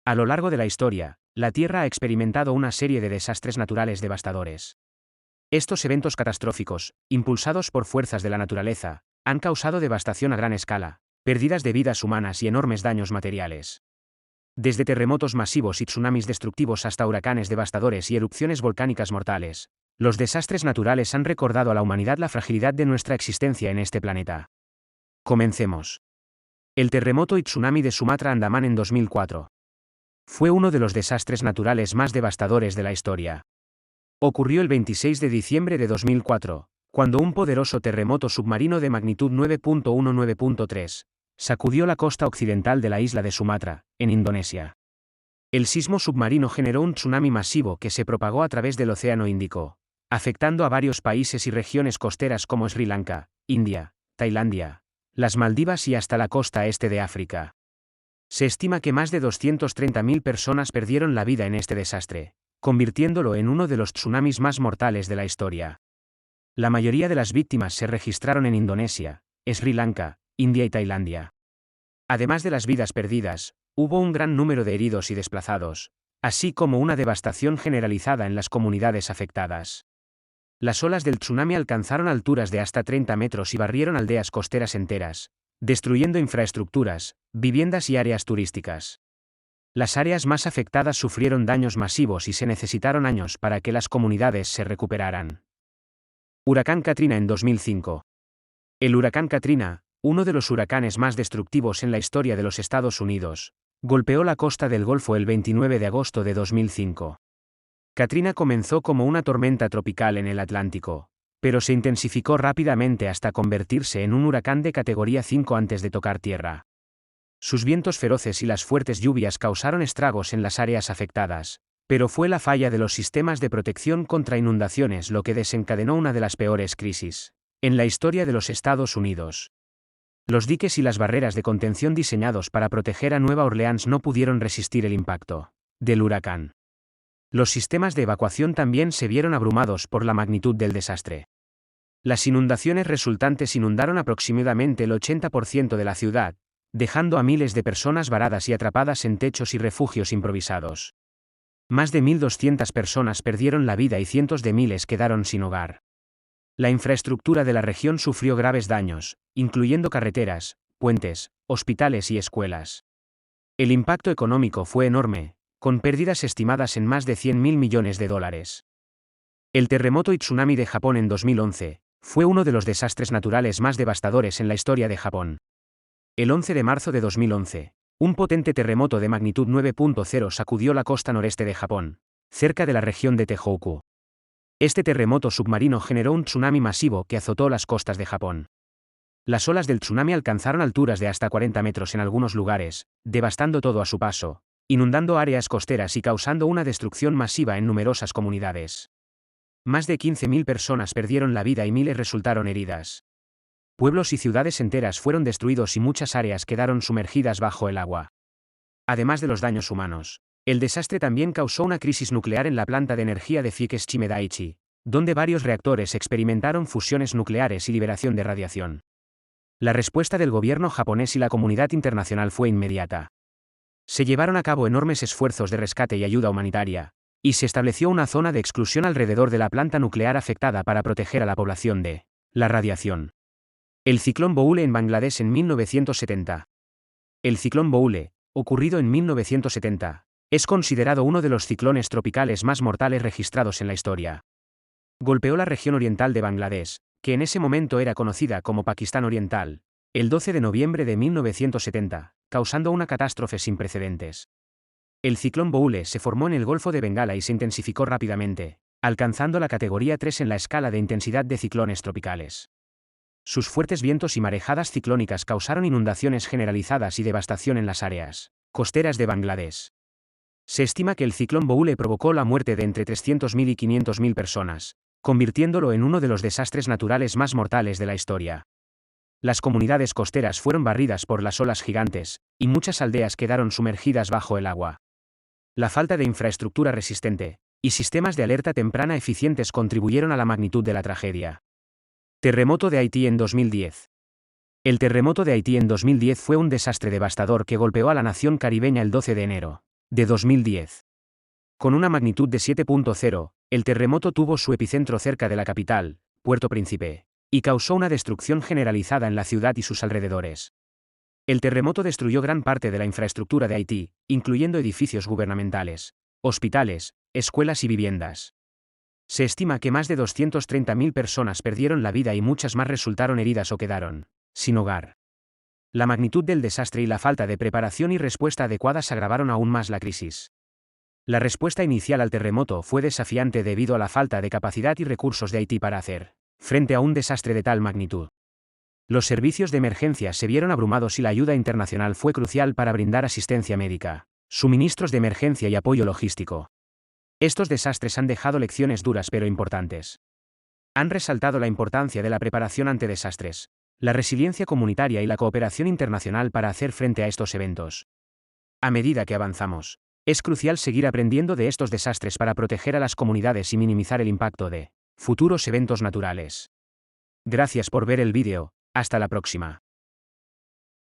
A lo largo de la historia, la Tierra ha experimentado una serie de desastres naturales devastadores. Estos eventos catastróficos, impulsados por fuerzas de la naturaleza, han causado devastación a gran escala, pérdidas de vidas humanas y enormes daños materiales. Desde terremotos masivos y tsunamis destructivos hasta huracanes devastadores y erupciones volcánicas mortales, los desastres naturales han recordado a la humanidad la fragilidad de nuestra existencia en este planeta. Comencemos. El terremoto y tsunami de Sumatra Andamán en 2004. Fue uno de los desastres naturales más devastadores de la historia. Ocurrió el 26 de diciembre de 2004, cuando un poderoso terremoto submarino de magnitud 9.19.3 sacudió la costa occidental de la isla de Sumatra, en Indonesia. El sismo submarino generó un tsunami masivo que se propagó a través del Océano Índico, afectando a varios países y regiones costeras como Sri Lanka, India, Tailandia, las Maldivas y hasta la costa este de África. Se estima que más de 230.000 personas perdieron la vida en este desastre, convirtiéndolo en uno de los tsunamis más mortales de la historia. La mayoría de las víctimas se registraron en Indonesia, Sri Lanka, India y Tailandia. Además de las vidas perdidas, hubo un gran número de heridos y desplazados, así como una devastación generalizada en las comunidades afectadas. Las olas del tsunami alcanzaron alturas de hasta 30 metros y barrieron aldeas costeras enteras, destruyendo infraestructuras, viviendas y áreas turísticas. Las áreas más afectadas sufrieron daños masivos y se necesitaron años para que las comunidades se recuperaran. Huracán Katrina en 2005. El huracán Katrina, uno de los huracanes más destructivos en la historia de los Estados Unidos, golpeó la costa del Golfo el 29 de agosto de 2005. Katrina comenzó como una tormenta tropical en el Atlántico, pero se intensificó rápidamente hasta convertirse en un huracán de categoría 5 antes de tocar tierra. Sus vientos feroces y las fuertes lluvias causaron estragos en las áreas afectadas, pero fue la falla de los sistemas de protección contra inundaciones lo que desencadenó una de las peores crisis en la historia de los Estados Unidos. Los diques y las barreras de contención diseñados para proteger a Nueva Orleans no pudieron resistir el impacto del huracán. Los sistemas de evacuación también se vieron abrumados por la magnitud del desastre. Las inundaciones resultantes inundaron aproximadamente el 80% de la ciudad, dejando a miles de personas varadas y atrapadas en techos y refugios improvisados. Más de 1.200 personas perdieron la vida y cientos de miles quedaron sin hogar. La infraestructura de la región sufrió graves daños, incluyendo carreteras, puentes, hospitales y escuelas. El impacto económico fue enorme, con pérdidas estimadas en más de $100.000 millones. El terremoto y tsunami de Japón en 2011 fue uno de los desastres naturales más devastadores en la historia de Japón. El 11 de marzo de 2011, un potente terremoto de magnitud 9.0 sacudió la costa noreste de Japón, cerca de la región de Tohoku. Este terremoto submarino generó un tsunami masivo que azotó las costas de Japón. Las olas del tsunami alcanzaron alturas de hasta 40 metros en algunos lugares, devastando todo a su paso, inundando áreas costeras y causando una destrucción masiva en numerosas comunidades. Más de 15.000 personas perdieron la vida y miles resultaron heridas. Pueblos y ciudades enteras fueron destruidos y muchas áreas quedaron sumergidas bajo el agua. Además de los daños humanos, el desastre también causó una crisis nuclear en la planta de energía de Fukushima Daiichi, donde varios reactores experimentaron fusiones nucleares y liberación de radiación. La respuesta del gobierno japonés y la comunidad internacional fue inmediata. Se llevaron a cabo enormes esfuerzos de rescate y ayuda humanitaria, y se estableció una zona de exclusión alrededor de la planta nuclear afectada para proteger a la población de la radiación. El ciclón Boule en Bangladesh en 1970. El ciclón Boule, ocurrido en 1970, es considerado uno de los ciclones tropicales más mortales registrados en la historia. Golpeó la región oriental de Bangladesh, que en ese momento era conocida como Pakistán Oriental, el 12 de noviembre de 1970, causando una catástrofe sin precedentes. El ciclón Boule se formó en el Golfo de Bengala y se intensificó rápidamente, alcanzando la categoría 3 en la escala de intensidad de ciclones tropicales. Sus fuertes vientos y marejadas ciclónicas causaron inundaciones generalizadas y devastación en las áreas costeras de Bangladesh. Se estima que el ciclón Boule provocó la muerte de entre 300.000 y 500.000 personas, convirtiéndolo en uno de los desastres naturales más mortales de la historia. Las comunidades costeras fueron barridas por las olas gigantes, y muchas aldeas quedaron sumergidas bajo el agua. La falta de infraestructura resistente y sistemas de alerta temprana eficientes contribuyeron a la magnitud de la tragedia. Terremoto de Haití en 2010. El terremoto de Haití en 2010 fue un desastre devastador que golpeó a la nación caribeña el 12 de enero de 2010. Con una magnitud de 7.0, el terremoto tuvo su epicentro cerca de la capital, Puerto Príncipe, y causó una destrucción generalizada en la ciudad y sus alrededores. El terremoto destruyó gran parte de la infraestructura de Haití, incluyendo edificios gubernamentales, hospitales, escuelas y viviendas. Se estima que más de 230.000 personas perdieron la vida y muchas más resultaron heridas o quedaron sin hogar. La magnitud del desastre y la falta de preparación y respuesta adecuadas agravaron aún más la crisis. La respuesta inicial al terremoto fue desafiante debido a la falta de capacidad y recursos de Haití para hacer frente a un desastre de tal magnitud. Los servicios de emergencia se vieron abrumados y la ayuda internacional fue crucial para brindar asistencia médica, suministros de emergencia y apoyo logístico. Estos desastres han dejado lecciones duras pero importantes. Han resaltado la importancia de la preparación ante desastres, la resiliencia comunitaria y la cooperación internacional para hacer frente a estos eventos. A medida que avanzamos, es crucial seguir aprendiendo de estos desastres para proteger a las comunidades y minimizar el impacto de futuros eventos naturales. Gracias por ver el vídeo, hasta la próxima.